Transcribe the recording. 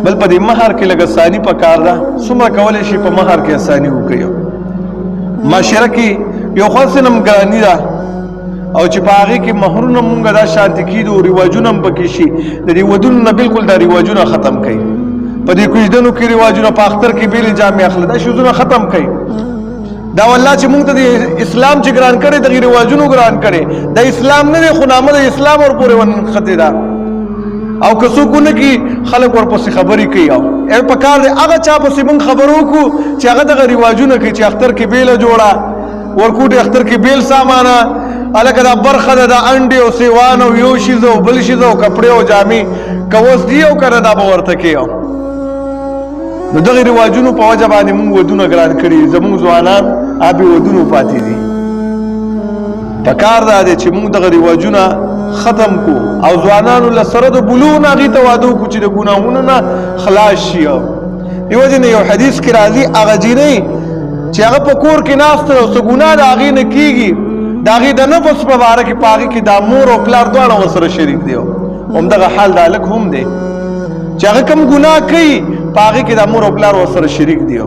بل په دې مہر کې لږ آساني پکار ده څومره کولی شي په مہر کې آساني وکړي معاشره کې یو خاص نمګراني ده او چې په هغې کې مهرونه مونږ دا شانتي کېدو رواجونه هم پکې شي د دې ودونو نه بالکل دا رواجونه ختم کوي په دې کوژدنو کې رواجونه په اختر کې بیلې جامې اخلي دا شیزونه ختم کوي دا والله چې مونږ ته د اسلام چې ګران کړی دغې رواجونو ګران کړی د اسلام نه دی خو نامه د اسلام ورپورې ونښتې ده او که څوک ونه کړي خلک ورپسې خبرې کوي او پکار دی هغه چا پسې مونږ خبرو وکړو چې هغه دغه رواجونه کوي چې اختر کې بیله جوړه ورکوټې اختر کې بیل سامانه هلکه دا برخه ده د انډې او سیوان او یو شیز او بل شیز او کپړې او جامې که اوس دي او که نه دا به ورته کوي نو دغې رواجونو په وجه باندې مونږ ودونه ګران کړي زمونږ ځوانان آبي ودونو پاتې دي پکار دا دی چې مونږ دغه رواجونه ختم کو او ځوانانو له سره د بلوغ نه هغې ته واده وکړو چې د ګناهونو نه خلاص شي دې وجې نه یو حدیث کې راځي هغه جینۍ چې هغه په کور کې ناسته او څه ګناه د هغې نه کېږي د هغې د نفس په باره کې په هغې کې دا مور او پلار دواړه ورسره شریک دی همدغه حال د هلک هم دی چې هغه کوم ګناه کوي په هغې کې دا مور او پلار ورسره شریک دی